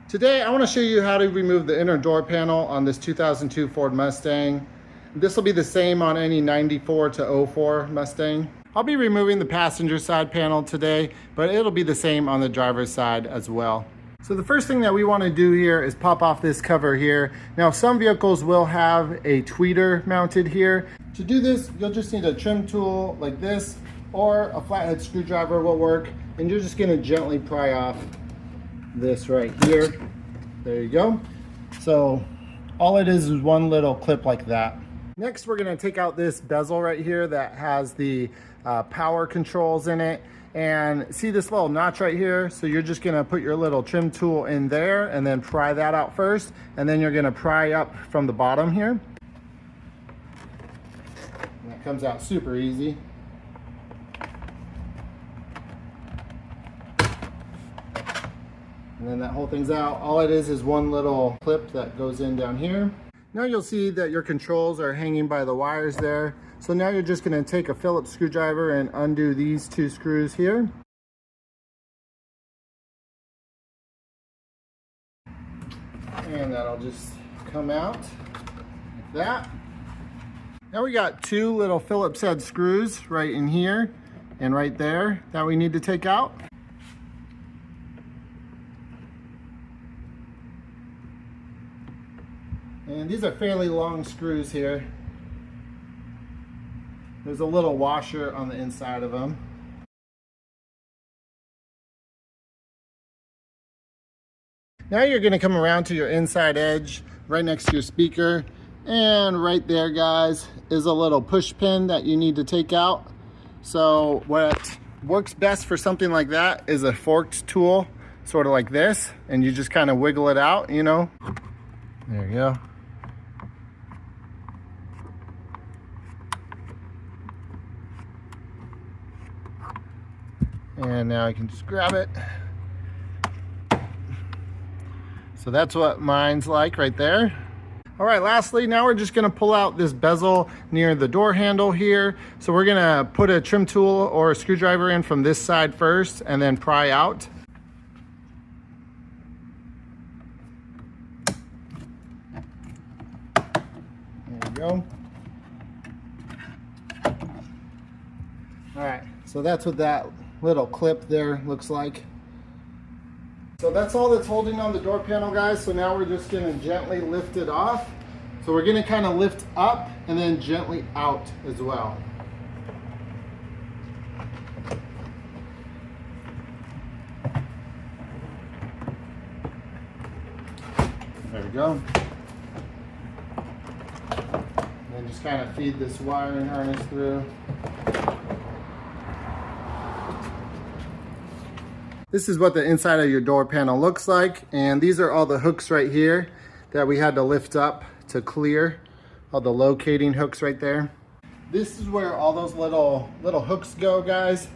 Today I want to show you how to remove the inner door panel on this 2002 Ford Mustang. This will be the same on any 94 to 04 Mustang. I'll be removing the passenger side panel today, but it'll be the same on the driver's side as well. So the first thing that we want to do here is pop off this cover here. Now some vehicles will have a tweeter mounted here. To do this, you'll just need a trim tool like this, or a flathead screwdriver will work, and you're just going to gently pry off this right here. There you go. So all it is one little clip like that. Next, we're going to take out this bezel right here that has the power controls in it, and see this little notch right here. So you're just going to put your little trim tool in there and then pry that out first, and then you're going to pry up from the bottom here. And that comes out super easy. And then that whole thing's out. All it is one little clip that goes in down here. Now you'll see that your controls are hanging by the wires there. So now you're just going to take a Phillips screwdriver and undo these two screws here. And that'll just come out like that. Now we got two little Phillips head screws right in here and right there that we need to take out. And these are fairly long screws here. There's a little washer on the inside of them. Now you're going to come around to your inside edge right next to your speaker, and right there, guys, is a little push pin that you need to take out. So what works best for something like that is a forked tool, sort of like this, and you just kind of wiggle it out, you know. There you go. And now I can just grab it. So that's what mine's like right there. All right, lastly, now we're just gonna pull out this bezel near the door handle here. So we're gonna put a trim tool or a screwdriver in from this side first and then pry out. There we go. All right, so that's what that little clip there looks like. So that's all that's holding on the door panel, guys. So now we're just going to gently lift it off. So we're going to kind of lift up and then gently out as well. There we go. And then just kind of feed this wiring harness through. This is what the inside of your door panel looks like, and these are all the hooks right here that we had to lift up to clear, all the locating hooks right there. This is where all those little hooks go, guys.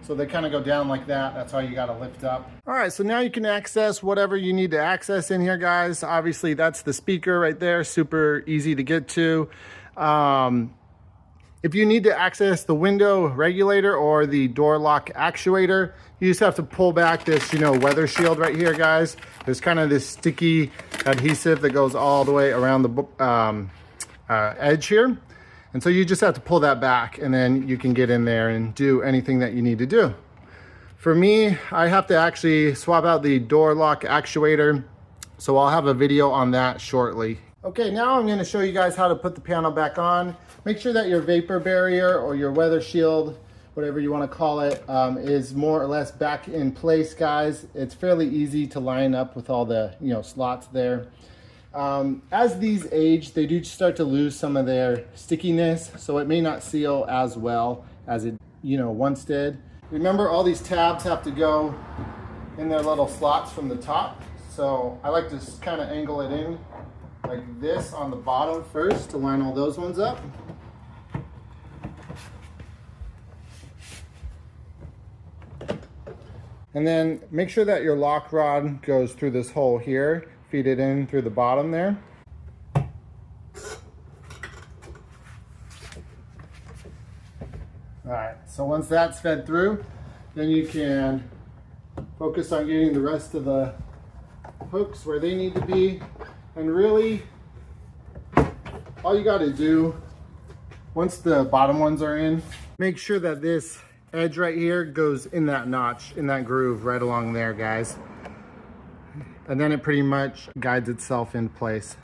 So they kind of go down like that. That's how you got to lift up. All right, so now you can access whatever you need to access in here, guys. Obviously, that's the speaker right there, super easy to get to. If you need to access the window regulator or the door lock actuator, you just have to pull back this, weather shield right here, guys. There's kind of this sticky adhesive that goes all the way around the edge here. And so you just have to pull that back, and then you can get in there and do anything that you need to do. For me, I have to actually swap out the door lock actuator, so I'll have a video on that shortly. Okay, now I'm going to show you guys how to put the panel back on. Make sure that your vapor barrier or your weather shield, whatever you want to call it, is more or less back in place, guys. It's fairly easy to line up with all the slots there. As these age, they do start to lose some of their stickiness, so it may not seal as well as it once did. Remember, all these tabs have to go in their little slots from the top, so I like to just kind of angle it in like this on the bottom first to line all those ones up. And then make sure that your lock rod goes through this hole here. Feed it in through the bottom there. All right, so once that's fed through, then you can focus on getting the rest of the hooks where they need to be. And really, all you got to do, once the bottom ones are in, make sure that this edge right here goes in that notch, in that groove right along there, guys. And then it pretty much guides itself in place.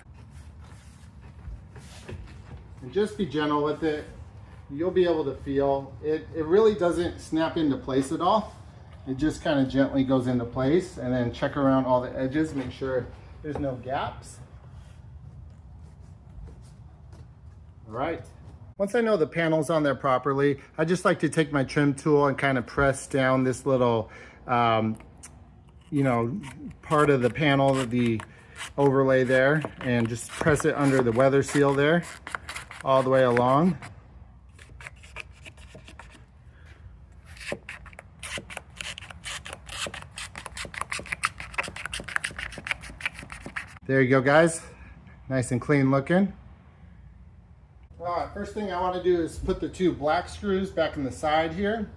And just be gentle with it. You'll be able to feel it. It really doesn't snap into place at all. It just kind of gently goes into place, and then check around all the edges, make sure there's no gaps. All right. Once I know the panel's on there properly, I just like to take my trim tool and kind of press down this little, you know, part of the panel, the overlay there, and just press it under the weather seal there, all the way along. There you go, guys. Nice and clean looking. All right, first thing I want to do is put the two black screws back in the side here.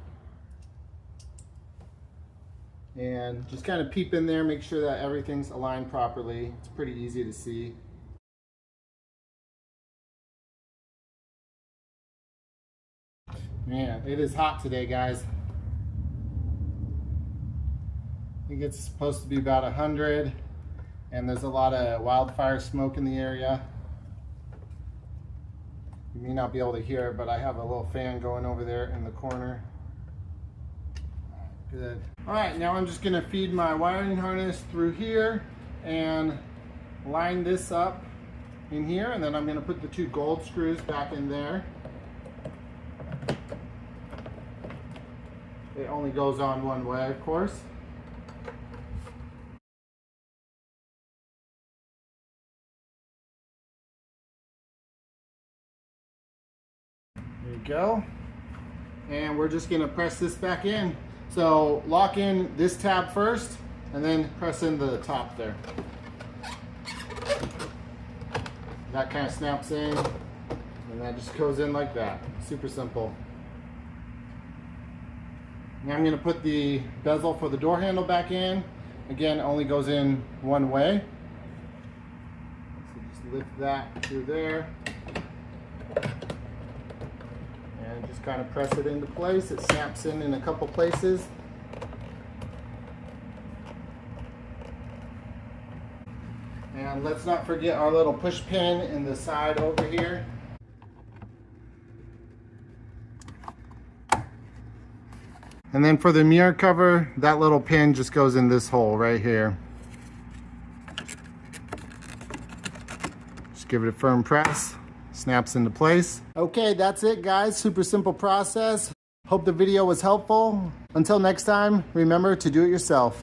And just kind of peep in there, make sure that everything's aligned properly. It's pretty easy to see. Man, it is hot today, guys. I think it's supposed to be about 100, and there's a lot of wildfire smoke in the area. You may not be able to hear it, but I have a little fan going over there in the corner. Good. All right, now I'm just gonna feed my wiring harness through here and line this up in here, and then I'm gonna put the two gold screws back in there. It only goes on one way, of course. There you go. And we're just gonna press this back in. So lock in this tab first, and then press in the top there. That kind of snaps in, and that just goes in like that. Super simple. Now I'm gonna put the bezel for the door handle back in. Again, it only goes in one way. So just lift that through there. And just kind of press it into place. It snaps in a couple places. And let's not forget our little push pin in the side over here. And then for the mirror cover, that little pin just goes in this hole right here. Just give it a firm press. Snaps into place. Okay, that's it, guys. Super simple process. Hope the video was helpful. Until next time, remember to do it yourself.